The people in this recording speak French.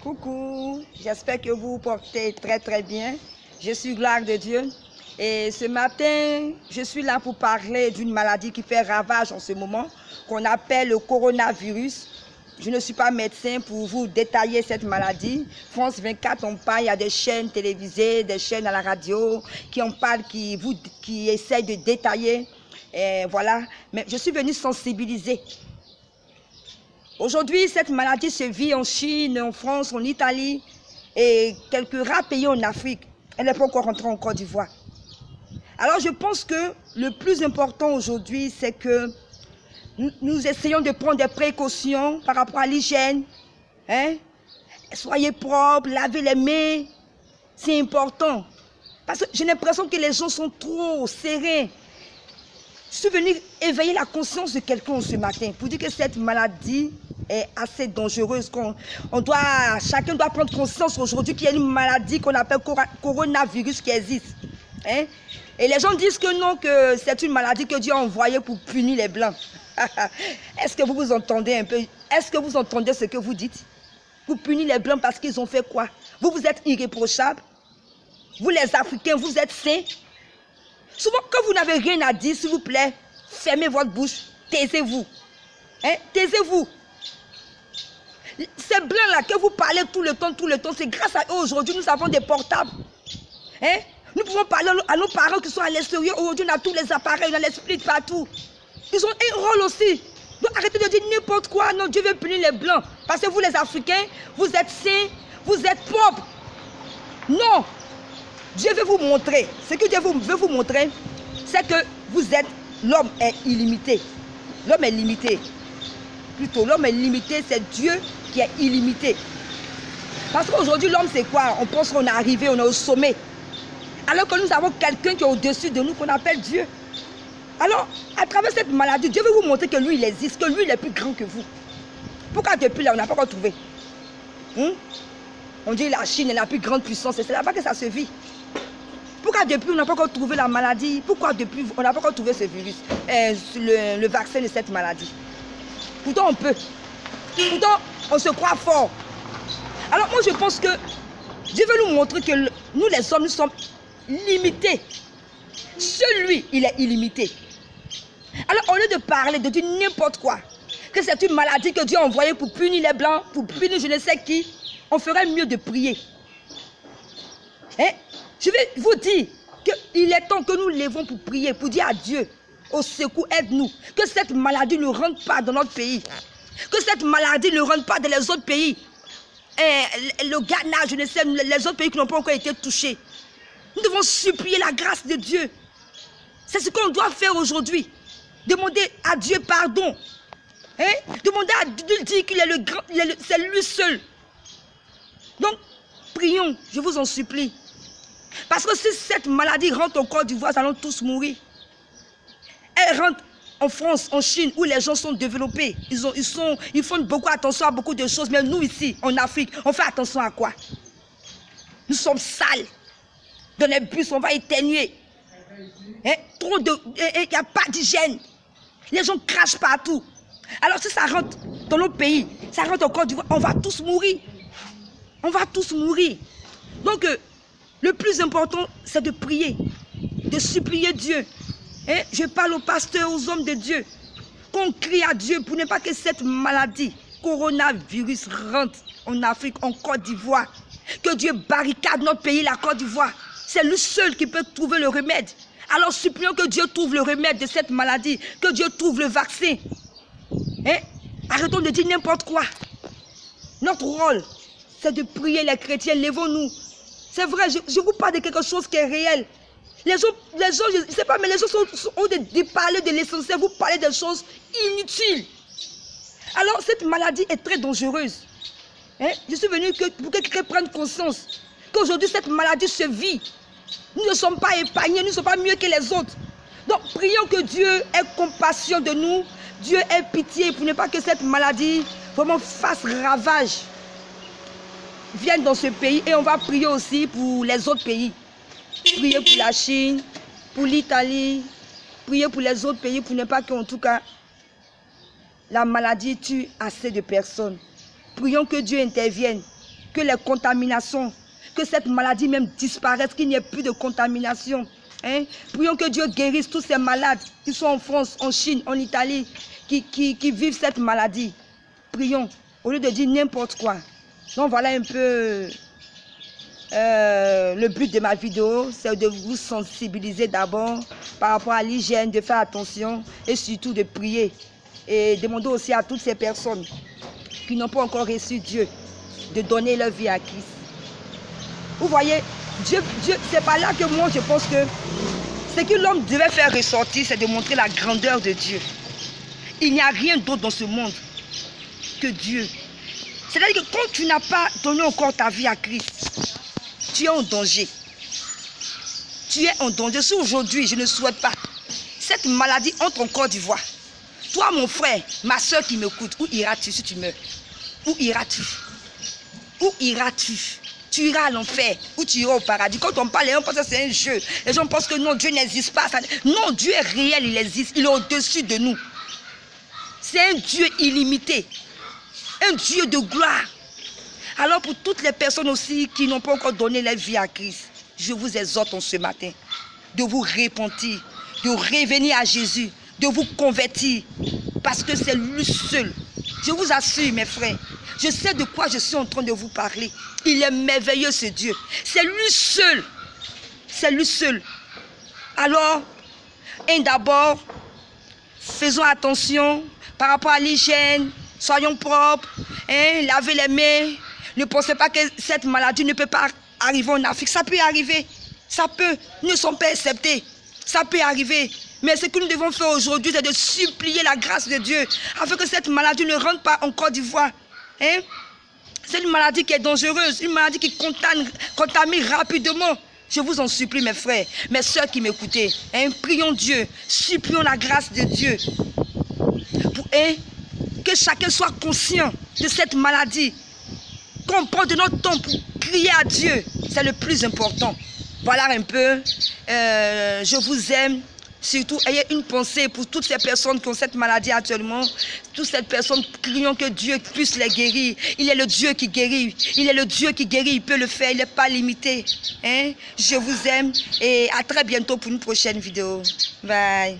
Coucou, j'espère que vous vous portez très bien. Je suis Gloire de Dieu et ce matin, je suis là pour parler d'une maladie qui fait ravage en ce moment, qu'on appelle le coronavirus. Je ne suis pas médecin pour vous détailler cette maladie. France 24 en parle, il y a des chaînes télévisées, des chaînes à la radio qui en parlent, qui essayent de détailler. Et voilà, mais je suis venue sensibiliser. Aujourd'hui, cette maladie se vit en Chine, en France, en Italie et quelques rares pays en Afrique. Elle n'est pas encore rentrée en Côte d'Ivoire. Alors je pense que le plus important aujourd'hui, c'est que nous essayons de prendre des précautions par rapport à l'hygiène. Soyez propres, lavez les mains, c'est important. Parce que j'ai l'impression que les gens sont trop serrés. Je suis venue éveiller la conscience de quelqu'un ce matin pour dire que cette maladie est assez dangereuse. Chacun doit prendre conscience aujourd'hui qu'il y a une maladie qu'on appelle coronavirus qui existe. Et les gens disent que non, que c'est une maladie que Dieu a envoyée pour punir les Blancs. Est-ce que vous vous entendez un peu? Est-ce que vous entendez ce que vous dites? Pour punir les Blancs parce qu'ils ont fait quoi? Vous êtes irréprochables. Vous les Africains, vous êtes saints. Souvent, quand vous n'avez rien à dire, s'il vous plaît, fermez votre bouche, taisez-vous. Taisez-vous. Ces blancs-là que vous parlez tout le temps, c'est grâce à eux aujourd'hui, nous avons des portables. Nous pouvons parler à nos parents qui sont à l'extérieur. Aujourd'hui, on a tous les appareils, on a l'esprit partout. Ils ont un rôle aussi. Donc arrêtez de dire n'importe quoi. Non, Dieu veut punir les blancs. Parce que vous, les Africains, vous êtes saints, vous êtes propres. Non. Dieu veut vous montrer, ce que Dieu veut vous montrer, c'est que l'homme est illimité. L'homme est limité. Plutôt, l'homme est limité, c'est Dieu qui est illimité. Parce qu'aujourd'hui, l'homme, c'est quoi? On pense qu'on est arrivé, on est au sommet. Alors que nous avons quelqu'un qui est au-dessus de nous, qu'on appelle Dieu. Alors, à travers cette maladie, Dieu veut vous montrer que lui, il existe, que lui, il est plus grand que vous. Pourquoi depuis là, on n'a pas encore trouvé? On dit la Chine est la plus grande puissance, et c'est là-bas que ça se vit. Pourquoi depuis on n'a pas encore trouvé la maladie? Pourquoi depuis on n'a pas encore trouvé ce virus, le vaccin de cette maladie? Pourtant on peut. Pourtant on se croit fort. Alors moi je pense que Dieu veut nous montrer que nous les hommes, nous sommes limités. Celui, il est illimité. Alors au lieu de parler, de dire n'importe quoi, que c'est une maladie que Dieu a envoyée pour punir les Blancs, pour punir je ne sais qui, on ferait mieux de prier. Je vais vous dire qu'il est temps que nous lèvons pour prier, pour dire à Dieu, au secours, aide-nous. Que cette maladie ne rentre pas dans notre pays. Que cette maladie ne rentre pas dans les autres pays. Le Ghana, je ne sais, les autres pays qui n'ont pas encore été touchés. Nous devons supplier la grâce de Dieu. C'est ce qu'on doit faire aujourd'hui. Demander à Dieu pardon. Demander à Dieu de dire qu'il est le grand, c'est lui seul. Donc, prions, je vous en supplie. Parce que si cette maladie rentre en Côte d'Ivoire, nous allons tous mourir. Elle rentre en France, en Chine, où les gens sont développés. Ils font beaucoup attention à beaucoup de choses. Mais nous ici, en Afrique, on fait attention à quoi? Nous sommes sales. Dans les bus, on va éternuer. Il n'y a pas d'hygiène. Les gens crachent partout. Alors si ça rentre dans nos pays, ça rentre en Côte d'Ivoire, on va tous mourir. On va tous mourir. Donc, le plus important, c'est de prier, de supplier Dieu. Je parle aux pasteurs, aux hommes de Dieu, qu'on crie à Dieu pour ne pas que cette maladie, coronavirus, rentre en Afrique, en Côte d'Ivoire. Que Dieu barricade notre pays, la Côte d'Ivoire. C'est lui seul qui peut trouver le remède. Alors supplions que Dieu trouve le remède de cette maladie, que Dieu trouve le vaccin. Arrêtons de dire n'importe quoi. Notre rôle, c'est de prier les chrétiens, lèvons-nous. C'est vrai, je vous parle de quelque chose qui est réel. Les gens je ne sais pas, mais les gens ont de parler de l'essentiel, vous parlez de choses inutiles. Alors, cette maladie est très dangereuse. Je suis venue pour que quelqu'un prenne conscience qu'aujourd'hui, cette maladie se vit. Nous ne sommes pas épargnés, nous ne sommes pas mieux que les autres. Donc, prions que Dieu ait compassion de nous, Dieu ait pitié pour ne pas que cette maladie vraiment fasse ravage. Viennent dans ce pays et on va prier aussi pour les autres pays. Prier pour la Chine, pour l'Italie, prier pour les autres pays pour ne pas qu'en tout cas la maladie tue assez de personnes. Prions que Dieu intervienne, que les contaminations, que cette maladie même disparaisse, qu'il n'y ait plus de contamination. Hein? Prions que Dieu guérisse tous ces malades qui sont en France, en Chine, en Italie, qui vivent cette maladie. Prions, au lieu de dire n'importe quoi. Donc voilà un peu le but de ma vidéo, c'est de vous sensibiliser d'abord par rapport à l'hygiène, de faire attention et surtout de prier. Et demander aussi à toutes ces personnes qui n'ont pas encore reçu Dieu de donner leur vie à Christ. Vous voyez, Dieu c'est par là que moi je pense que ce que l'homme devait faire ressortir, c'est de montrer la grandeur de Dieu. Il n'y a rien d'autre dans ce monde que Dieu. C'est-à-dire que quand tu n'as pas donné encore ta vie à Christ, tu es en danger. Tu es en danger. Si aujourd'hui, je ne souhaite pas, cette maladie entre en Côte d'Ivoire. Toi, mon frère, ma soeur qui m'écoute, où iras-tu si tu meurs? Où iras-tu? Où iras-tu? Tu iras à l'enfer ou tu iras au paradis. Quand on parle, les gens pensent que c'est un jeu. Les gens pensent que non, Dieu n'existe pas. Non, Dieu est réel, il existe. Il est au-dessus de nous. C'est un Dieu illimité. Un Dieu de gloire. Alors pour toutes les personnes aussi qui n'ont pas encore donné leur vie à Christ, je vous exhorte en ce matin de vous repentir, de revenir à Jésus, de vous convertir. Parce que c'est lui seul. Je vous assure mes frères, je sais de quoi je suis en train de vous parler. Il est merveilleux ce Dieu. C'est lui seul. C'est lui seul. Alors, d'abord, faisons attention par rapport à l'hygiène. Soyons propres. Lavez les mains. Ne pensez pas que cette maladie ne peut pas arriver en Afrique. Ça peut arriver. Ça peut. Nous ne sommes pas acceptés. Ça peut arriver. Mais ce que nous devons faire aujourd'hui, c'est de supplier la grâce de Dieu afin que cette maladie ne rentre pas en Côte d'Ivoire. C'est une maladie qui est dangereuse, une maladie qui contamine rapidement. Je vous en supplie, mes frères, mes soeurs qui m'écoutez. Prions Dieu, supplions la grâce de Dieu. Pour, que chacun soit conscient de cette maladie. Qu'on prenne de notre temps pour crier à Dieu. C'est le plus important. Voilà un peu. Je vous aime. Surtout, ayez une pensée pour toutes ces personnes qui ont cette maladie actuellement. Toutes ces personnes, crions que Dieu puisse les guérir. Il est le Dieu qui guérit. Il est le Dieu qui guérit. Il peut le faire. Il n'est pas limité. Je vous aime et à très bientôt pour une prochaine vidéo. Bye.